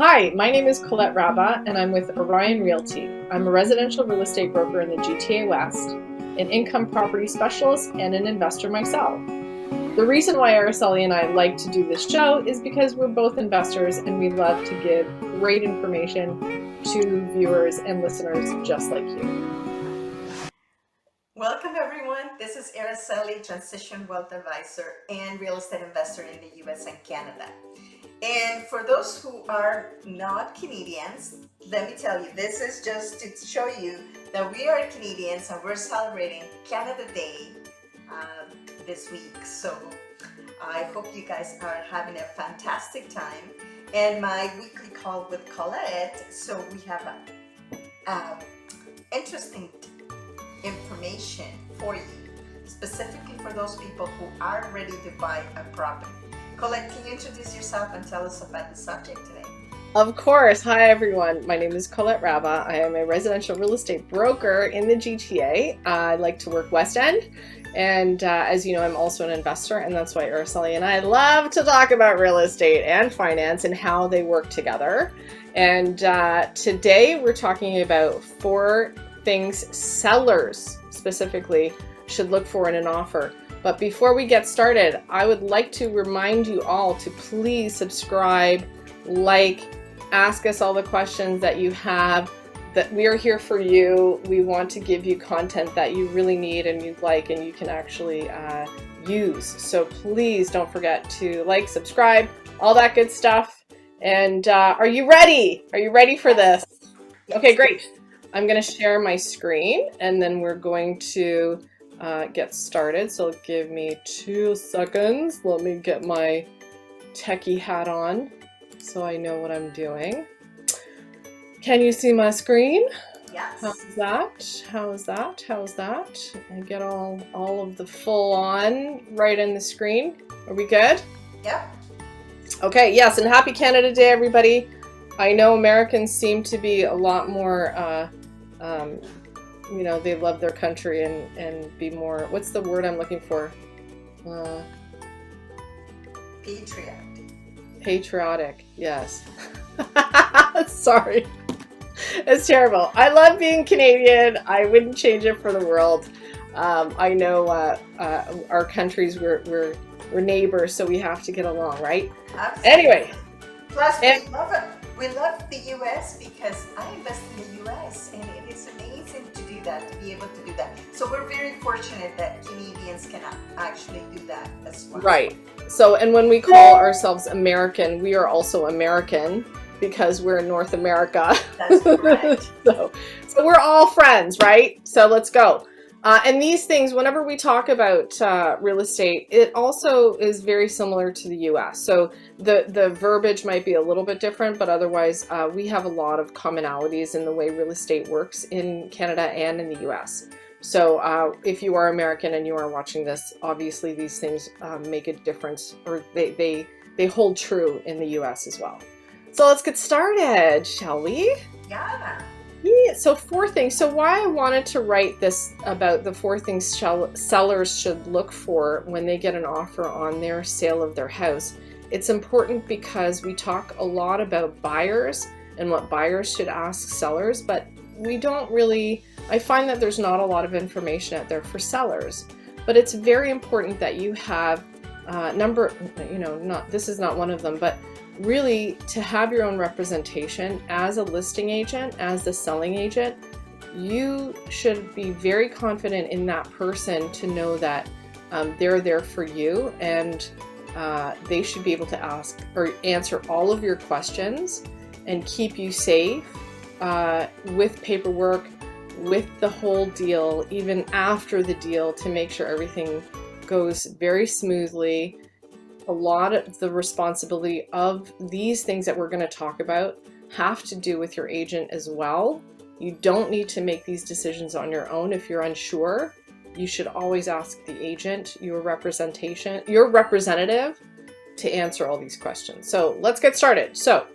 Hi, my name is Colette Rabba and I'm with Orion Realty. I'm a residential real estate broker in the GTA West, an income property specialist, and an investor myself. The reason why Araceli and I like to do this show is because we're both investors and we love to give great information to viewers and listeners just like you. Welcome everyone. This is Araceli, Transition Wealth Advisor and real estate investor in the US and Canada. And for those who are not Canadians, let me tell you, this is just to show you that we are Canadians and we're celebrating Canada Day this week. So I hope you guys are having a fantastic time. And my weekly call with Colette, so we have interesting information for you, specifically for those people who are ready to buy a property. Colette, can you introduce yourself and tell us about the subject today? Of course. Hi everyone. My name is Colette Rabba. I am a residential real estate broker in the GTA. I like to work West End. And as you know, I'm also an investor, and that's why Araceli and I love to talk about real estate and finance and how they work together. And today we're talking about 4 things sellers specifically should look for in an offer. But before we get started, I would like to remind you all to please subscribe, like, ask us all the questions that you have, that we are here for you. We want to give you content that you really need and you like and you can actually use. So please don't forget to like, subscribe, all that good stuff. And are you ready? Are you ready for this? Okay, great. I'm going to share my screen and then we're going to get started. So give me 2 seconds. Let me get my techie hat on so I know what I'm doing. Can you see my screen? Yes. How's that? How's that? How's that? I get all of the full on right in the screen. Are we good? Yep. Okay, yes, and happy Canada Day, everybody. I know Americans seem to be a lot more you know, they love their country and be more, what's the word I'm looking for? Patriotic, yes. Sorry. It's terrible. I love being Canadian. I wouldn't change it for the world. I know our countries, we're neighbors, so we have to get along, right? Absolutely. Anyway. Plus, we love it. We love the US because I invest in the US and it is amazing to do that, to be able to do that. So we're very fortunate that Canadians can actually do that as well. Right. So, and when we call ourselves American, we are also American because we're in North America. That's correct. So we're all friends, right? So let's go. And these things, whenever we talk about real estate, it also is very similar to the US. So the verbiage might be a little bit different, but otherwise we have a lot of commonalities in the way real estate works in Canada and in the US. So if you are American and you are watching this, obviously these things make a difference, or they hold true in the US as well. So let's get started, shall we? Yeah. Yeah, so 4 things. So why I wanted to write this about the 4 things sellers should look for when they get an offer on their sale of their house. It's important because we talk a lot about buyers and what buyers should ask sellers, but we don't really, I find that there's not a lot of information out there for sellers. But it's very important that you have this is not one of them, but really to have your own representation as a listing agent, as the selling agent. You should be very confident in that person to know that they're there for you, and they should be able to ask or answer all of your questions and keep you safe with paperwork, with the whole deal, even after the deal, to make sure everything goes very smoothly. A lot of the responsibility of these things that we're going to talk about have to do with your agent as well. You don't need to make these decisions on your own. If you're unsure, you should always ask the agent, your representative, to answer all these questions. So let's get started. So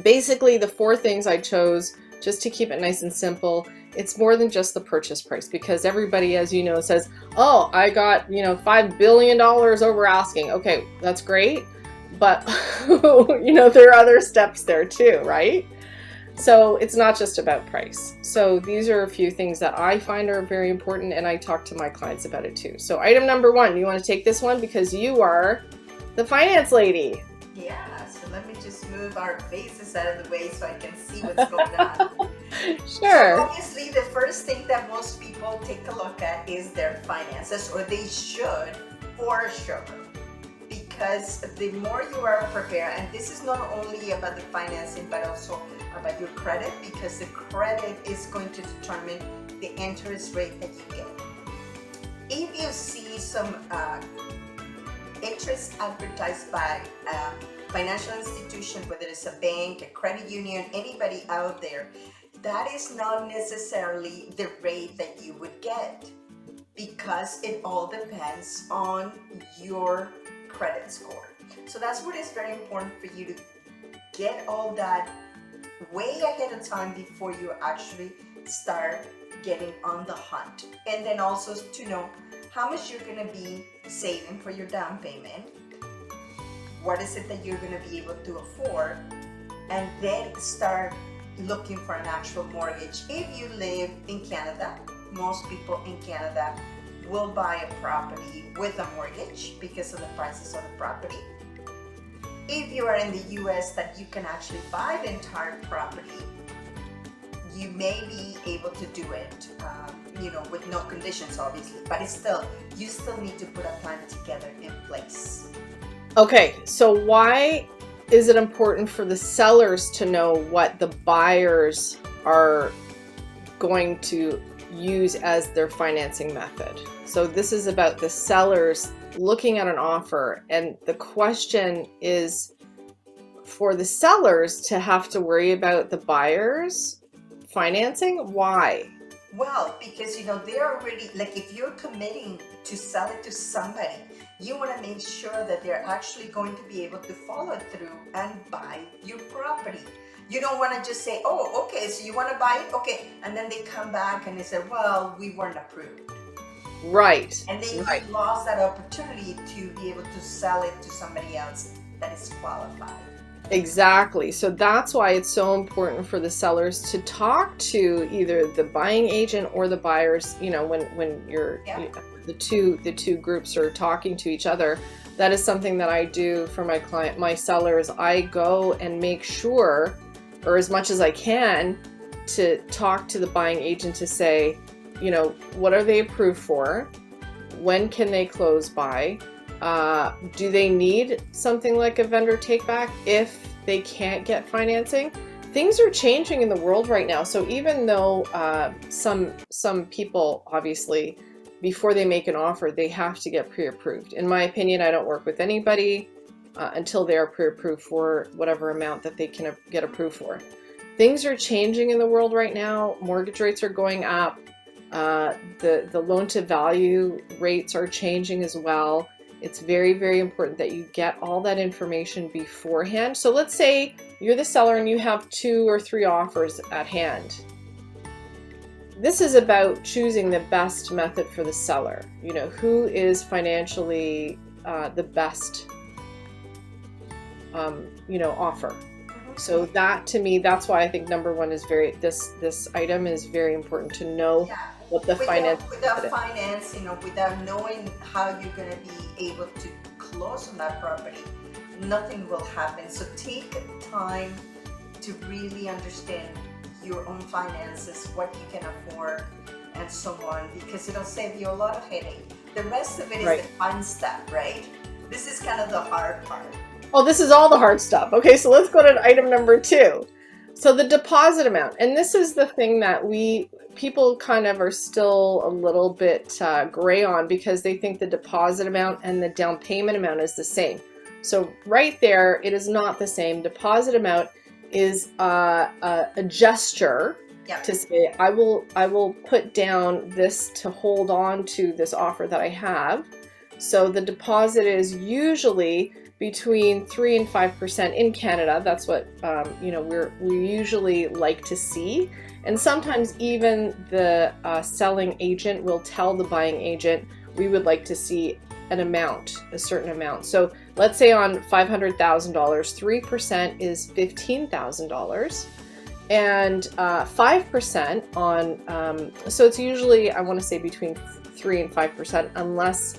basically the 4 things I chose just to keep it nice and simple. It's more than just the purchase price, because everybody, as you know, says, oh, I got, $5 billion over asking. Okay, that's great. but there are other steps there too, right? So it's not just about price. So these are a few things that I find are very important, and I talk to my clients about it too. So item number 1, you want to take this one because you are the finance lady. Yeah, so let me just move our faces out of the way so I can see what's going on. Sure. So obviously, the first thing that most people take a look at is their finances, or they should, for sure. Because the more you are prepared, and this is not only about the financing, but also about your credit, because the credit is going to determine the interest rate that you get. If you see some interest advertised by a financial institution, whether it's a bank, a credit union, anybody out there, that is not necessarily the rate that you would get, because it all depends on your credit score. So that's what is very important for you to get all that way ahead of time before you actually start getting on the hunt. And then also to know how much you're going to be saving for your down payment, what is it that you're going to be able to afford, and then start looking for an actual mortgage. If you live in Canada, most people in Canada will buy a property with a mortgage because of the prices of the property. If you are in the US, that you can actually buy the entire property, you may be able to do it, with no conditions, obviously, but you still need to put a plan together in place. Okay, so why is it important for the sellers to know what the buyers are going to use as their financing method? So this is about the sellers looking at an offer, and the question is for the sellers to have to worry about the buyers financing. Why? Well, because they're already, like, if you're committing to sell it to somebody, you want to make sure that they're actually going to be able to follow through and buy your property. You don't want to just say, oh, okay, so you want to buy it? Okay. And then they come back and they say, well, we weren't approved. Right. And then you lost that opportunity to be able to sell it to somebody else that is qualified. Exactly. So that's why it's so important for the sellers to talk to either the buying agent or the buyers, when you're the two groups are talking to each other. That is something that I do for my sellers. I go and make sure, or as much as I can, to talk to the buying agent to say, what are they approved for? When can they close by? Do they need something like a vendor take back if they can't get financing? Things are changing in the world right now. So even though some people, obviously, before they make an offer, they have to get pre-approved. In my opinion, I don't work with anybody until they are pre-approved for whatever amount that they can get approved for. Things are changing in the world right now. Mortgage rates are going up. The loan to value rates are changing as well. It's very, very important that you get all that information beforehand. So let's say you're the seller and you have 2 or 3 offers at hand. This is about choosing the best method for the seller. Who is financially the best offer. So that, to me, that's why I think number 1 is this item is very important to know. What the without financing, without knowing how you're going to be able to close on that property, nothing will happen. So take time to really understand your own finances, what you can afford, and so on, because it'll save you a lot of headache. The rest of it is the fun stuff, right? This is kind of the hard part. Oh, this is all the hard stuff. Okay, so let's go to item number 2. So the deposit amount, and this is the thing that people kind of are still a little bit gray on, because they think the deposit amount and the down payment amount is the same. So right there, it is not the same. Deposit amount is a gesture to say, I will put down this to hold on to this offer that I have. So the deposit is usually between 3 and 5% in Canada. That's what we usually like to see. And sometimes even the selling agent will tell the buying agent, we would like to see an amount, a certain amount. So let's say on $500,000, 3% is $15,000. And 5% on, so it's usually, I want to say between 3 and 5%, unless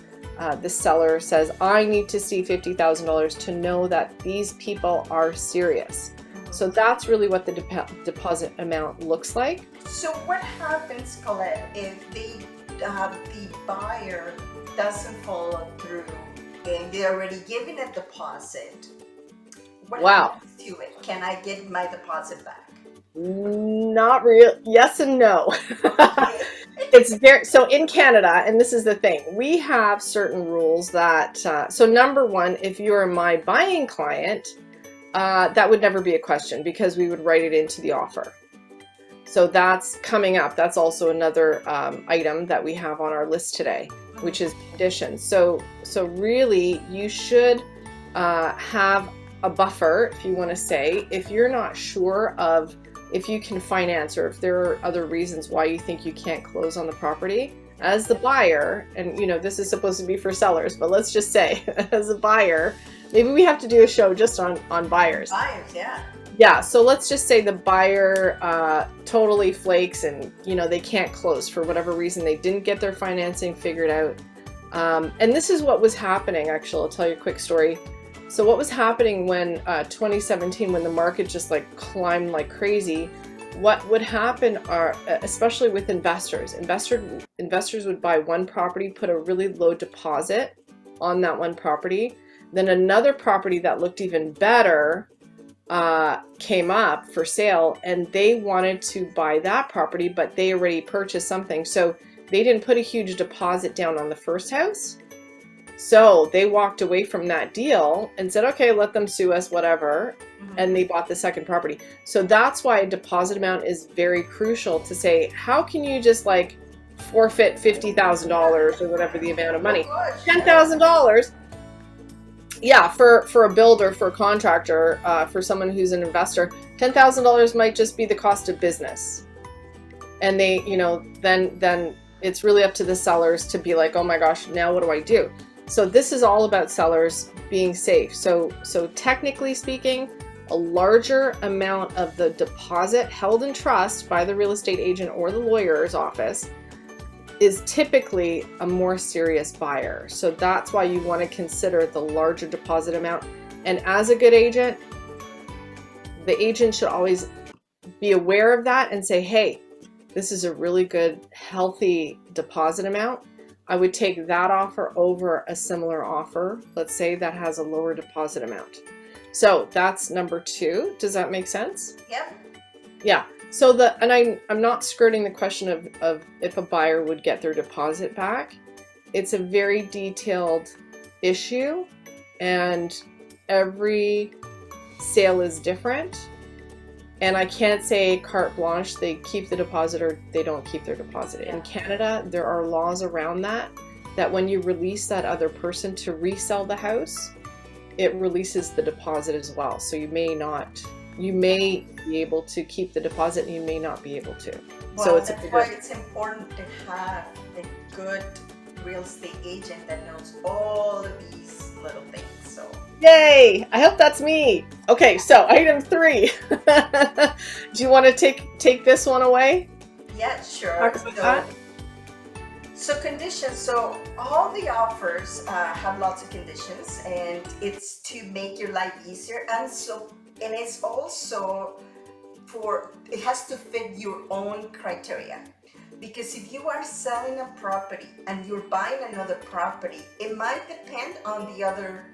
the seller says, I need to see $50,000 to know that these people are serious. So that's really what the deposit amount looks like. So what happens, Colette, if the buyer doesn't follow through and they're already given a deposit? What happens to it? Can I get my deposit back? Not real. Yes and no. It's very, so in Canada, and this is the thing, we have certain rules that, so number one, if you're my buying client, that would never be a question because we would write it into the offer. So that's coming up. That's also another item that we have on our list today, which is conditions. So really you should have a buffer, if you want to say, if you're not sure of if you can finance or if there are other reasons why you think you can't close on the property. As the buyer, and you know, this is supposed to be for sellers, but let's just say as a buyer, maybe we have to do a show just on buyers. Buyers, yeah. Yeah, so let's just say the buyer totally flakes and, you know, they can't close for whatever reason. They didn't get their financing figured out. And this is what was happening, actually. I'll tell you a quick story. So what was happening when 2017, when the market just like climbed like crazy, what would happen are, especially with investors would buy one property, put a really low deposit on that one property. Then another property that looked even better came up for sale and they wanted to buy that property, but they already purchased something. So they didn't put a huge deposit down on the first house. So they walked away from that deal and said, okay, let them sue us, whatever. And they bought the second property. So that's why a deposit amount is very crucial to say, how can you just like forfeit $50,000 or whatever the amount of money? $10,000. Yeah, for a builder, for a contractor, for someone who's an investor, $10,000 might just be the cost of business. And they, you know, then it's really up to the sellers to be like, oh my gosh, now what do I do? So this is all about sellers being safe. So technically speaking, a larger amount of the deposit held in trust by the real estate agent or the lawyer's office is typically a more serious buyer. So that's why you want to consider the larger deposit amount. And as a good agent, the agent should always be aware of that and say, hey, this is a really good, healthy deposit amount. I would take that offer over a similar offer, let's say, that has a lower deposit amount. So that's number 2. Does that make sense? Yep. Yeah. So I'm not skirting the question of if a buyer would get their deposit back. It's a very detailed issue and every sale is different. And I can't say carte blanche, they keep the deposit or they don't keep their deposit. In Canada, there are laws around that when you release that other person to resell the house, it releases the deposit as well. So you may be able to keep the deposit and you may not be able to. Well, so that's why it's important to have a good real estate agent that knows all of these little things. So yay! I hope that's me. Okay, so item 3. Do you want to take this one away? Yeah, sure. So conditions. So all the offers have lots of conditions, and it's to make your life easier. And it's also it has to fit your own criteria. Because if you are selling a property and you're buying another property, it might depend on the other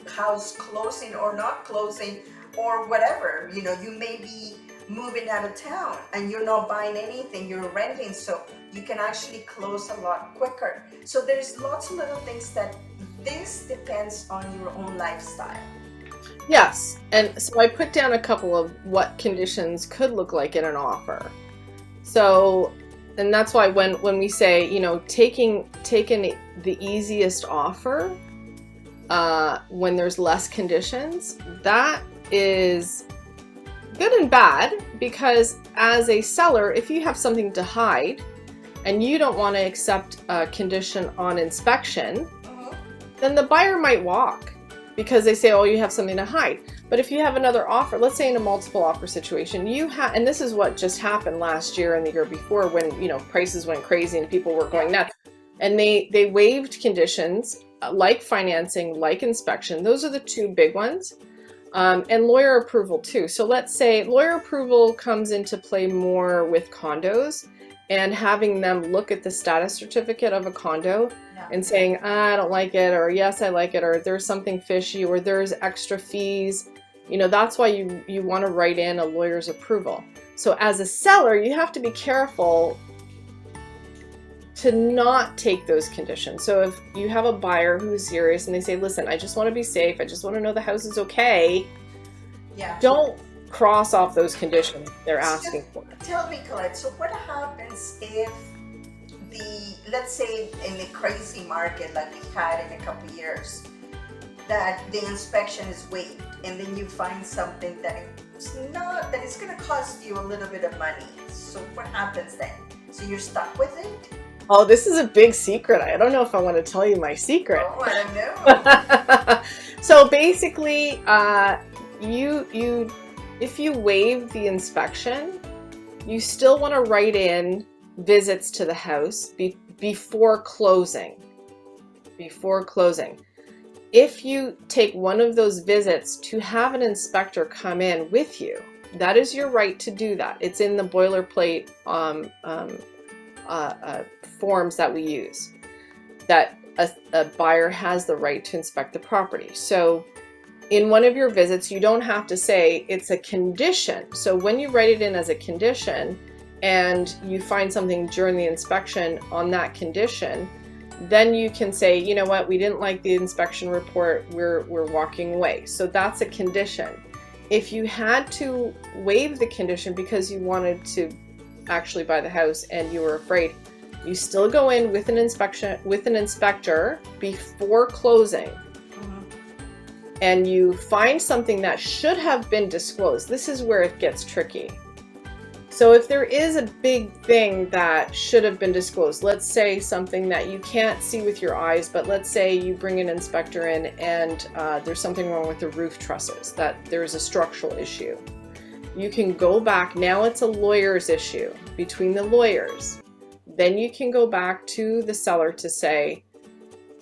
house closing or not closing or whatever. You know, you may be moving out of town and you're not buying anything, you're renting, so you can actually close a lot quicker. So there's lots of little things that this depends on your own lifestyle. Yes, and so I put down a couple of what conditions could look like in an offer. So, and that's why when we say, you know, taking the easiest offer when there's less conditions, that is good and bad, because as a seller, if you have something to hide and you don't want to accept a condition on inspection, then the buyer might walk because they say, oh, you have something to hide. But if you have another offer, let's say in a multiple offer situation, and this is what just happened last year and the year before when, you know, prices went crazy and people were going nuts, and they waived conditions like financing, like inspection. Those are the two big ones. And lawyer approval too. So let's say lawyer approval comes into play more with condos, and having them look at the status certificate of a condo and saying, I don't like it, or yes, I like it, or there's something fishy, or there's extra fees. You know, that's why you want to write in a lawyer's approval. So as a seller, you have to be careful to not take those conditions. So if you have a buyer who's serious and they say, listen, I just want to be safe, I just want to know the house is okay, don't cross off those conditions they're asking for. Tell me, Colette, so what happens if let's say in the crazy market like we had in a couple of years, that the inspection is waived, and then you find something that it's going to cost you a little bit of money. So what happens then? So you're stuck with it? Oh, this is a big secret. I don't know if I want to tell you my secret. Oh, I don't know. So basically, if you waive the inspection, you still want to write in visits to the house before closing. Before closing. If you take one of those visits to have an inspector come in with you, that is your right to do that. It's in the boilerplate forms that we use, that a buyer has the right to inspect the property. So in one of your visits, you don't have to say it's a condition. So when you write it in as a condition and you find something during the inspection on that condition, then you can say, you know what, we didn't like the inspection report, we're walking away. So that's a condition. If you had to waive the condition because you wanted to actually buy the house and you were afraid, you still go in with an inspector before closing. And you find something that should have been disclosed. This is where it gets tricky. So if there is a big thing that should have been disclosed, let's say something that you can't see with your eyes, but let's say you bring an inspector in and there's something wrong with the roof trusses, that there's a structural issue. You can go back, now it's a lawyer's issue between the lawyers. Then you can go back to the seller to say,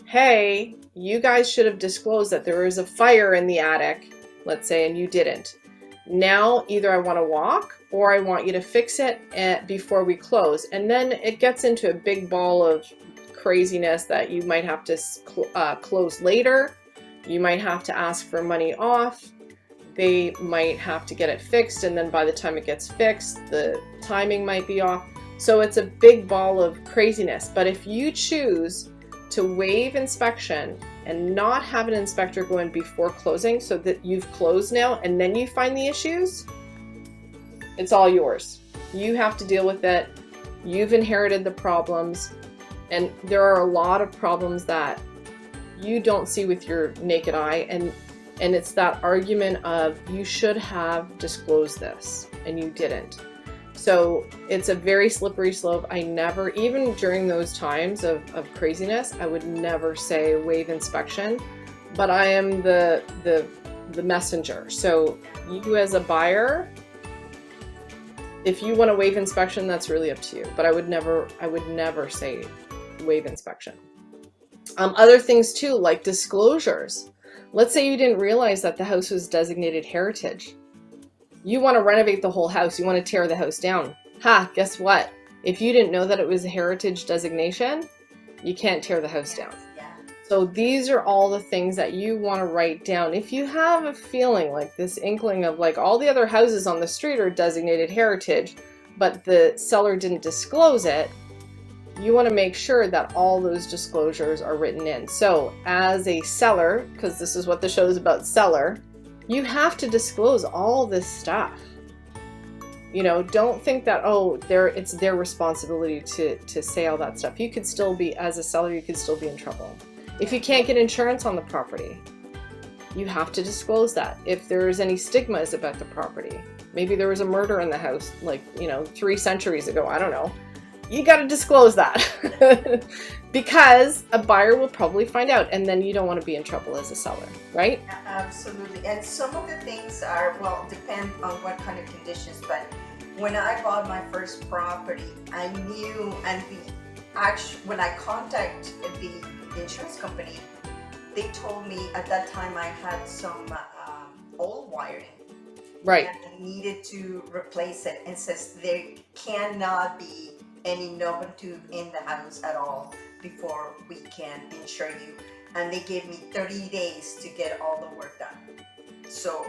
hey, you guys should have disclosed that there is a fire in the attic, let's say, and you didn't. Now either I want to walk or I want you to fix it before we close. And then it gets into a big ball of craziness that you might have to close later. You might have to ask for money off. They might have to get it fixed, and then by the time it gets fixed, the timing might be off. So it's a big ball of craziness. But if you choose to waive inspection and not have an inspector go in before closing so that you've closed now and then you find the issues, it's all yours. You have to deal with it. You've inherited the problems, and there are a lot of problems that you don't see with your naked eye, and it's that argument of you should have disclosed this and you didn't. So it's a very slippery slope. I never, even during those times of craziness, I would never say waive inspection, but I am the messenger. So you as a buyer, if you want to waive inspection, that's really up to you. But I would never say waive inspection. Other things too, like disclosures. Let's say you didn't realize that the house was designated heritage. You want to renovate the whole house. You want to tear the house down. Guess what? If you didn't know that it was a heritage designation, you can't tear the house down. So these are all the things that you want to write down. If you have a feeling like this inkling of like all the other houses on the street are designated heritage, but the seller didn't disclose it, you want to make sure that all those disclosures are written in. So as a seller, because this is what the show is about, seller, you have to disclose all this stuff. You know, don't think that, it's their responsibility to say all that stuff. You could still be, as a seller, you could still be in trouble. If you can't get insurance on the property, you have to disclose that. If there's any stigmas about the property, maybe there was a murder in the house, 3 centuries ago, I don't know. you got to disclose that because a buyer will probably find out, and then you don't want to be in trouble as a seller, right? Absolutely. And some of the things are, well, depend on what kind of conditions, but when I bought my first property, I knew, and when I contacted the insurance company, they told me at that time I had some old wiring. Right. And I needed to replace it, and says there cannot be any Novum tube in the house at all before we can insure you. And they gave me 30 days to get all the work done. So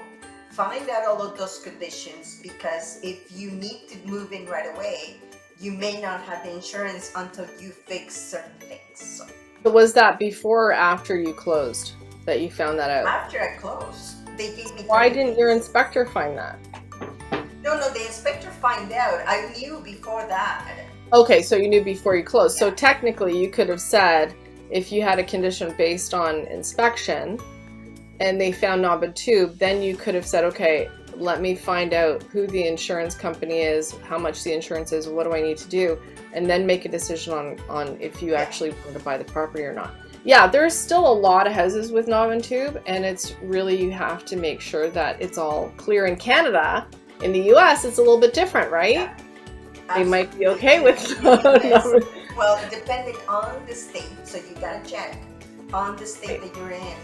find out all of those conditions, because if you need to move in right away, you may not have the insurance until you fix certain things. So was that before or after you closed that you found that out? After I closed, they gave me 30 Why didn't days. your inspector find that? No, the inspector find out. I knew before that. Okay, so you knew before you closed. So technically you could have said, if you had a condition based on inspection and they found knob and tube, then you could have said, okay, let me find out who the insurance company is, how much the insurance is, what do I need to do, and then make a decision on if you actually want to buy the property or not. Yeah, there's still a lot of houses with knob and tube, and it's really, you have to make sure that it's all clear. In Canada. In the US, it's a little bit different, right? Yeah. They might be okay with Yes. Well, depending on the state, so you gotta check on the state that you're in.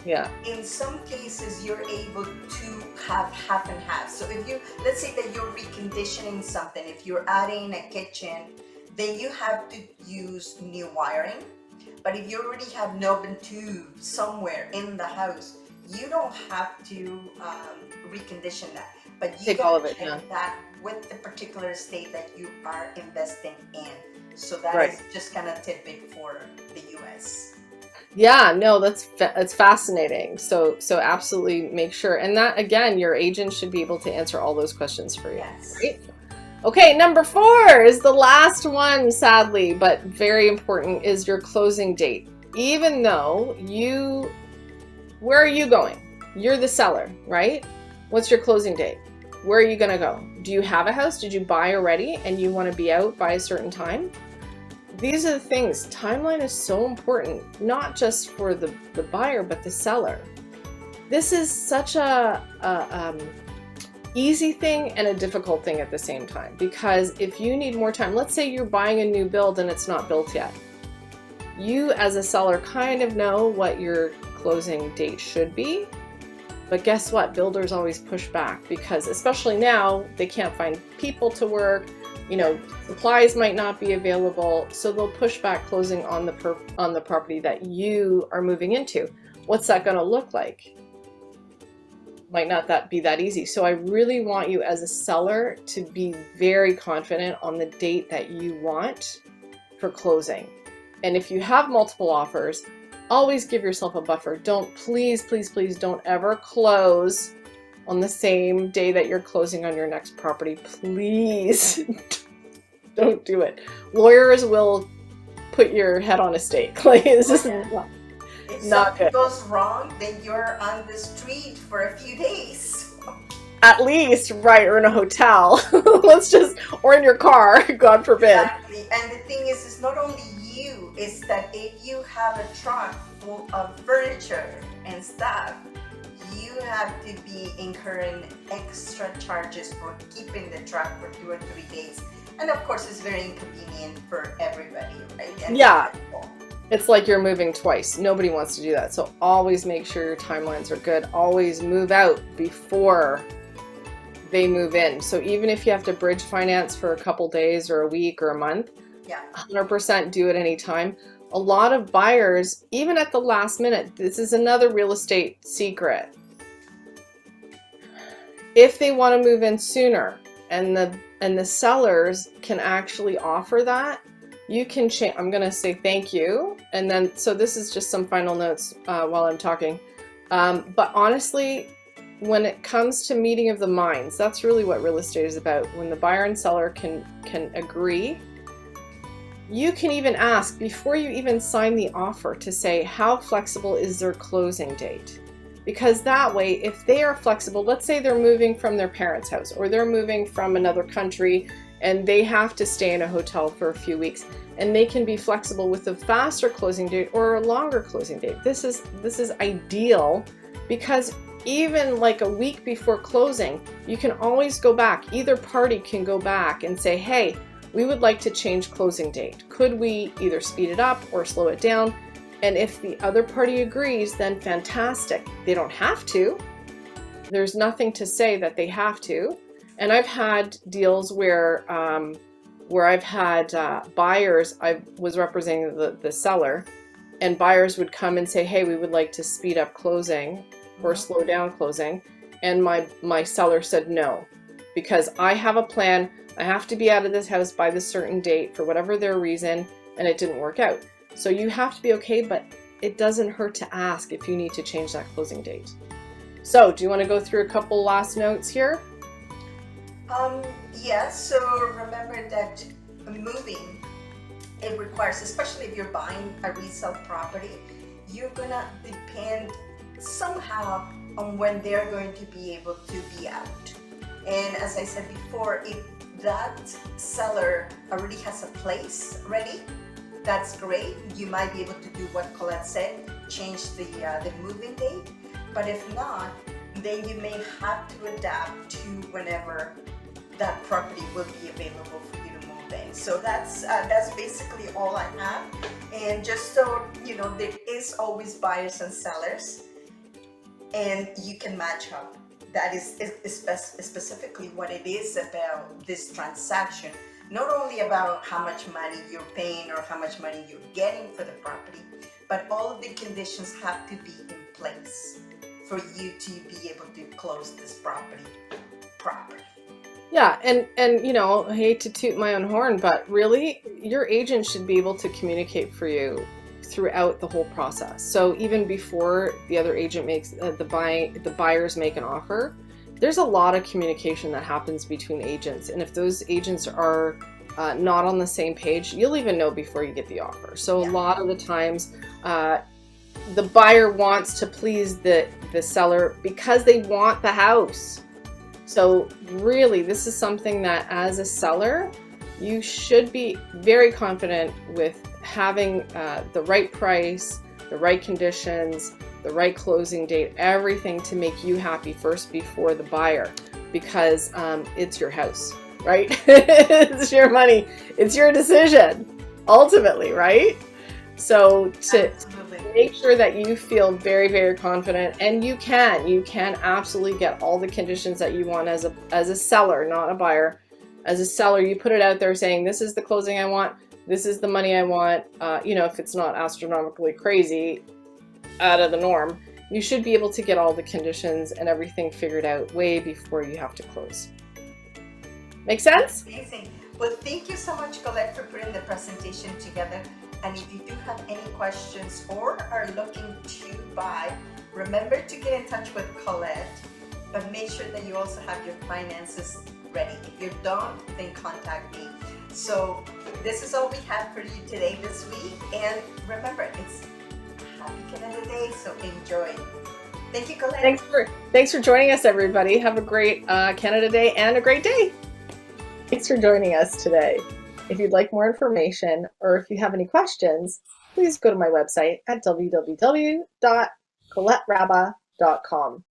Yeah. In some cases, you're able to have half and half. So if you, let's say that you're reconditioning something, if you're adding a kitchen, then you have to use new wiring. But if you already have knob and tube somewhere in the house, you don't have to recondition that. But you Take all of it, check that with the particular state that you are investing in. So that Right. is just kind of tidbit for the US. Yeah, no, that's fascinating. So absolutely make sure. And that, again, your agent should be able to answer all those questions for you. Yes. Right? Okay, number 4 is the last one, sadly, but very important, is your closing date. Even though where are you going? You're the seller, right? What's your closing date? Where are you going to go? Do you have a house? Did you buy already and you want to be out by a certain time? These are the things. Timeline is so important, not just for the buyer, but the seller. This is such a easy thing and a difficult thing at the same time, because if you need more time, let's say you're buying a new build and it's not built yet. You as a seller kind of know what your closing date should be. But guess what? Builders always push back, because especially now they can't find people to work, supplies might not be available, so they'll push back closing on the property that you are moving into. What's that going to look like? Might not be that easy. So I really want you as a seller to be very confident on the date that you want for closing. And if you have multiple offers, always give yourself a buffer. Please don't ever close on the same day that you're closing on your next property. Please don't do it. Lawyers will put your head on a stake. Like, it's just If not something good. goes wrong, then you're on the street for a few days. At least, right, or in a hotel. Or in your car, God forbid. Exactly. And the thing is, it's not only you, it's that if you have a truck full of furniture and stuff, you have to be incurring extra charges for keeping the truck for 2 or 3 days. And of course, it's very inconvenient for everybody, right? And Yeah. It's like you're moving twice. Nobody wants to do that. So always make sure your timelines are good. Always move out before they move in. So even if you have to bridge finance for a couple days or a week or a month, 100% do it anytime. A lot of buyers, even at the last minute, this is another real estate secret. If they want to move in sooner and the sellers can actually offer that, you can change. I'm going to say thank you. And then, so this is just some final notes while I'm talking. But honestly, when it comes to meeting of the minds, that's really what real estate is about. When the buyer and seller can agree, you can even ask before you even sign the offer to say, how flexible is their closing date? Because that way, if they are flexible, let's say they're moving from their parents' house or they're moving from another country and they have to stay in a hotel for a few weeks, and they can be flexible with a faster closing date or a longer closing date. This is ideal, because even like a week before closing, you can always go back. Either party can go back and say, hey, we would like to change closing date. Could we either speed it up or slow it down? And if the other party agrees, then fantastic. They don't have to. There's nothing to say that they have to. And I've had deals where I've had buyers, I was representing the seller, and buyers would come and say, hey, we would like to speed up closing or slow down closing. And my seller said no, because I have a plan. I have to be out of this house by this certain date for whatever their reason, and it didn't work out. So you have to be okay, but it doesn't hurt to ask if you need to change that closing date. So do you want to go through a couple last notes here? Yes, so remember that moving, it requires, especially if you're buying a resale property, you're gonna depend somehow on when they're going to be able to be out. And as I said before, if that seller already has a place ready, that's great. You might be able to do what Colette said, change the moving date. But if not, then you may have to adapt to whenever that property will be available for you to move in. So that's basically all I have. And just so you know, there is always buyers and sellers, and you can match up. That is specifically what it is about this transaction. Not only about how much money you're paying or how much money you're getting for the property, but all of the conditions have to be in place for you to be able to close this property properly. Yeah, and you know, I hate to toot my own horn, but really, your agent should be able to communicate for you throughout the whole process. So even before the other agent makes the buyers make an offer, there's a lot of communication that happens between agents, and if those agents are not on the same page, you'll even know before you get the offer. So a lot of the times, the buyer wants to please the seller because they want the house. So really, this is something that as a seller, you should be very confident with having the right price, the right conditions, the right closing date, everything to make you happy first before the buyer, because it's your house, right? It's your money. It's your decision, ultimately, right? So to make sure that you feel very, very confident, and you can absolutely get all the conditions that you want as a seller, not a buyer. As a seller, you put it out there saying, this is the closing I want, this is the money I want. You know, if it's not astronomically crazy, out of the norm, you should be able to get all the conditions and everything figured out way before you have to close. Make sense? Amazing. Well, thank you so much, Colette, for putting the presentation together. And if you do have any questions or are looking to buy, remember to get in touch with Colette, but make sure that you also have your finances ready. If you don't, then contact me. So this is all we have for you today, this week. And remember, it's Happy Canada Day, so enjoy. Thank you, Colette. Thanks for joining us, everybody. Have a great Canada Day and a great day. Thanks for joining us today. If you'd like more information or if you have any questions, please go to my website at www.coletterabba.com.